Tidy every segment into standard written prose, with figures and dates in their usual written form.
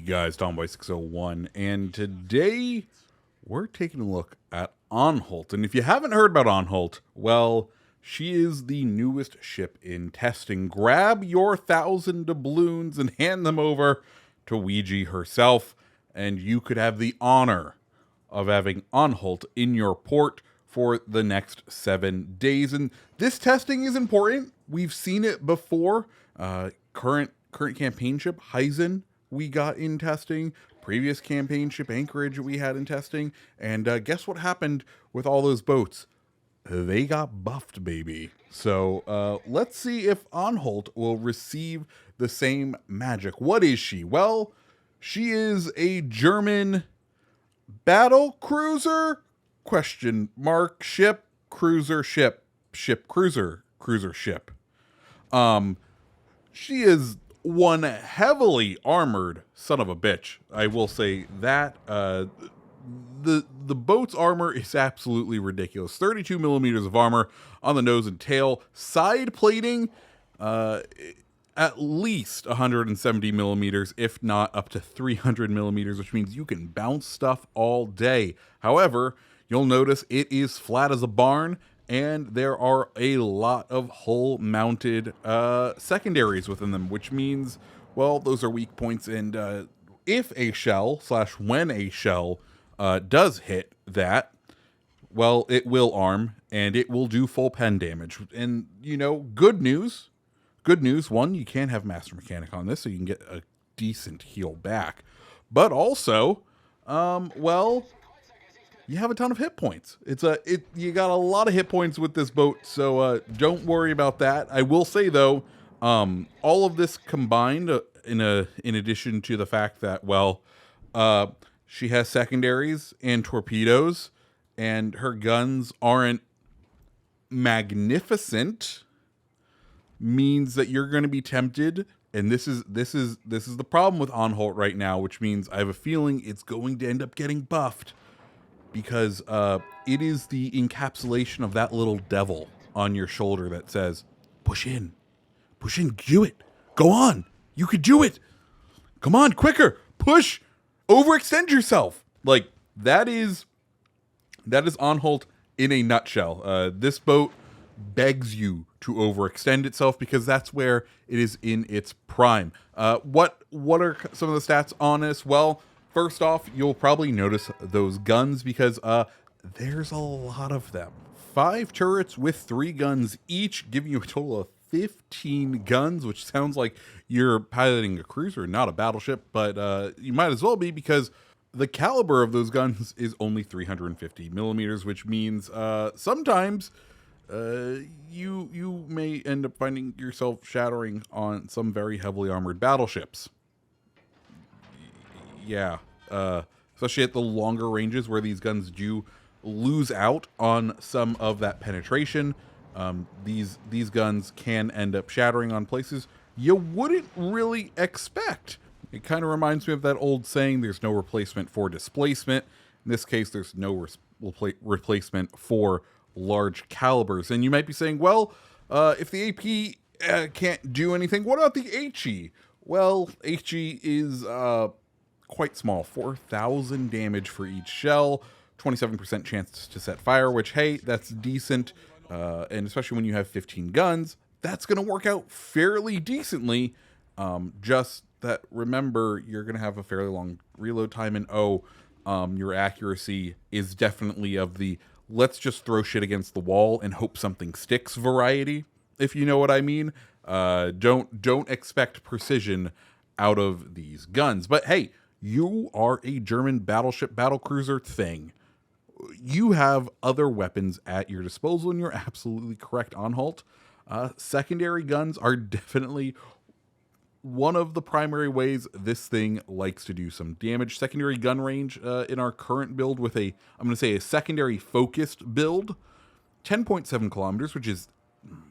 guys, Tomboy601, and today we're taking a look at Anhalt. And if you haven't heard about Anhalt, well, she is the newest ship in testing. Grab your 1,000 doubloons and hand them over to Ouija herself, and you could have the honor of having Anhalt in your port for the next 7 days. And this testing is important. We've seen it before. Current campaign ship Heisen we got in testing. Previous campaign ship Anchorage we had in testing. And guess what happened with all those boats? They got buffed, baby. So let's see if Anhalt will receive the same magic. What is she? Well, she is a German battle cruiser? Question mark ship, cruiser ship, ship cruiser, cruiser ship. She is one heavily armored son of a bitch. I will say that. The boat's armor is absolutely ridiculous. 32 millimeters of armor on the nose and tail. Side plating, at least 170 millimeters, if not up to 300 millimeters, which means you can bounce stuff all day. However, you'll notice it is flat as a barn, and there are a lot of hull-mounted secondaries within them, which means, well, those are weak points, and if a shell, / when a shell does hit that, well, it will arm, and it will do full pen damage. And, you know, good news, one, you can have Master Mechanic on this, so you can get a decent heal back. But also, well, you have a ton of hit points. You got a lot of hit points with this boat, so don't worry about that. I will say though, all of this combined, in addition to the fact that, well, she has secondaries and torpedoes, and her guns aren't magnificent, means that you're going to be tempted. And this is the problem with Anhalt right now, which means I have a feeling it's going to end up getting buffed. Because it is the encapsulation of that little devil on your shoulder that says, push in, do it, go on, you could do it, come on, quicker, push, overextend yourself. Like, that is Anhalt in a nutshell. This boat begs you to overextend itself because that's where it is in its prime. What are some of the stats on this? Well, first off, you'll probably notice those guns because there's a lot of them. 5 turrets with 3 guns each, giving you a total of 15 guns, which sounds like you're piloting a cruiser, not a battleship, but you might as well be because the caliber of those guns is only 350 millimeters, which means sometimes you may end up finding yourself shattering on some very heavily armored battleships. Yeah, especially at the longer ranges where these guns do lose out on some of that penetration. These guns can end up shattering on places you wouldn't really expect. It kind of reminds me of that old saying, there's no replacement for displacement. In this case, there's no replacement for large calibers. And you might be saying, well, if the AP can't do anything, what about the HE? Well, HE is quite small, 4,000 damage for each shell, 27% chance to set fire, which, hey, that's decent, and especially when you have 15 guns, that's going to work out fairly decently. Just that, remember, you're going to have a fairly long reload time, and your accuracy is definitely of the let's just throw shit against the wall and hope something sticks variety, if you know what I mean. Don't expect precision out of these guns. But hey, you are a German battleship, battlecruiser thing. You have other weapons at your disposal, and you're absolutely correct, Anhalt. Secondary guns are definitely one of the primary ways this thing likes to do some damage. Secondary gun range in our current build with I'm going to say a secondary focused build, 10.7 kilometers, which is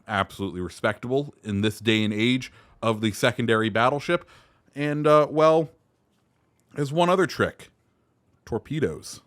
absolutely respectable in this day and age of the secondary battleship. And, well, there's one other trick. Torpedoes.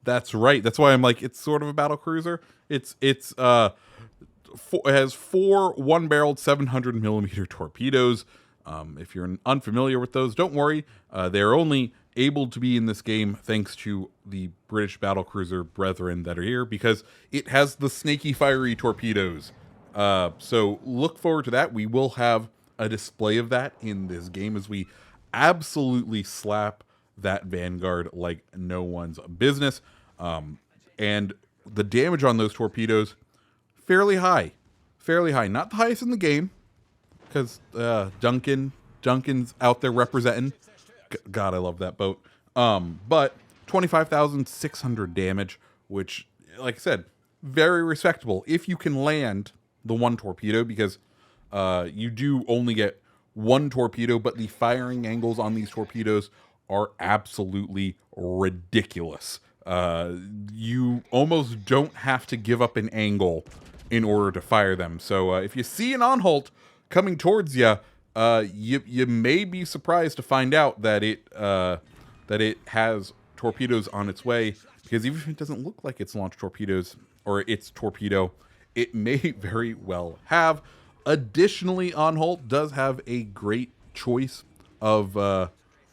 That's right. That's why I'm like, it's sort of a battle cruiser. It has 4 one-barreled 700 millimeter torpedoes. If you're unfamiliar with those, don't worry. They're only able to be in this game thanks to the British battlecruiser brethren that are here, because it has the snaky, fiery torpedoes. So look forward to that. We will have a display of that in this game as we absolutely slap that Vanguard like no one's business. And the damage on those torpedoes, fairly high. Fairly high. Not the highest in the game, because Duncan's out there representing. God, I love that boat. But 25,600 damage, which, like I said, very respectable if you can land the one torpedo, because you do only get one torpedo, but the firing angles on these torpedoes are absolutely ridiculous. You almost don't have to give up an angle in order to fire them. So if you see an Anhalt coming towards you, you may be surprised to find out that it has torpedoes on its way, because even if it doesn't look like it's launched torpedoes or its torpedo, it may very well have. Additionally, Anhalt does have a great choice of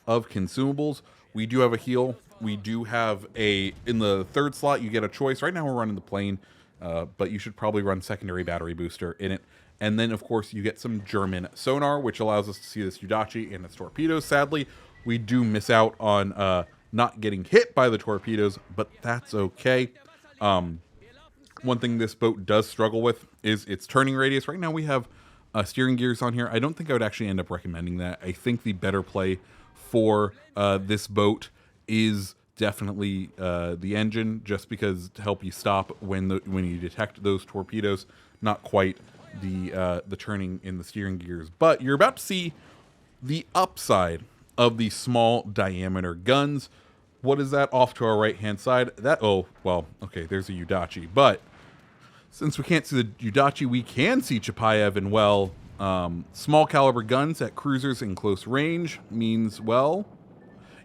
consumables. We do have a heal. We do have in the third slot, you get a choice. Right now we're running the plane, but you should probably run secondary battery booster in it. And then, of course, you get some German sonar, which allows us to see this Yudachi and its torpedoes. Sadly, we do miss out on not getting hit by the torpedoes, but that's okay. One thing this boat does struggle with is its turning radius. Right now we have steering gears on here. I don't think I would actually end up recommending that. I think the better play for this boat is definitely the engine, just because to help you stop when you detect those torpedoes. Not quite the turning in the steering gears, but you're about to see the upside of the small diameter guns. What is that off to our right hand side? Oh, well, okay, there's a Yudachi, but since we can't see the Yudachi, we can see Chapayev. And well, small caliber guns at cruisers in close range means, well,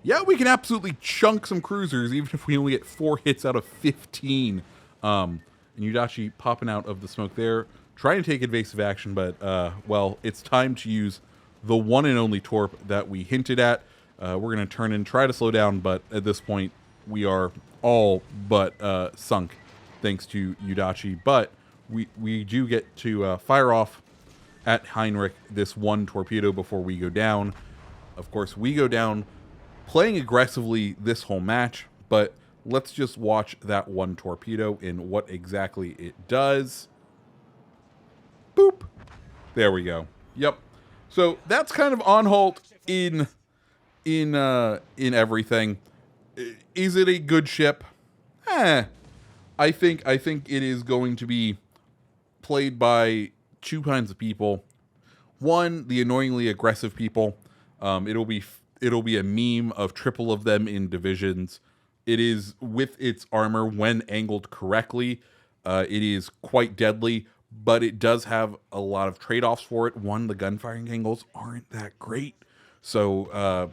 yeah, we can absolutely chunk some cruisers, even if we only get 4 hits out of 15. And Yudachi popping out of the smoke there, trying to take evasive action, but, well, it's time to use the one and only torp that we hinted at. We're going to turn and try to slow down, but at this point, we are all but sunk, thanks to Yudachi. But we do get to fire off at Heinrich this one torpedo before we go down. Of course, we go down playing aggressively this whole match, but let's just watch that one torpedo and what exactly it does. Boop. There we go. Yep. So that's kind of Anhalt in everything. Is it a good ship? I think it is going to be played by two kinds of people. One, the annoyingly aggressive people. It'll be a meme of triple of them in divisions. It is, with its armor, when angled correctly, it is quite deadly, but it does have a lot of trade-offs for it. One, the gun firing angles aren't that great, so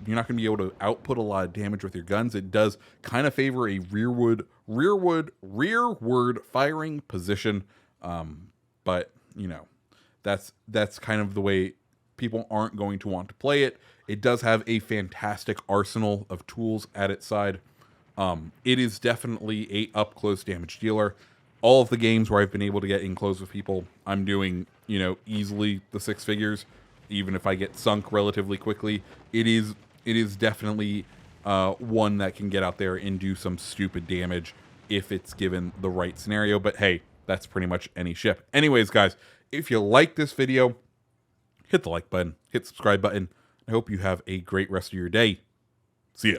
you're not going to be able to output a lot of damage with your guns. It does kind of favor a rearward firing position, but you know, that's kind of the way people aren't going to want to play it. It does have a fantastic arsenal of tools at its side. It is definitely a up-close damage dealer. All of the games where I've been able to get in close with people, I'm doing, you know, easily the 6 figures, even if I get sunk relatively quickly. It is definitely one that can get out there and do some stupid damage if it's given the right scenario. But hey, that's pretty much any ship. Anyways, guys, if you like this video, hit the like button, hit the subscribe button. I hope you have a great rest of your day. See ya.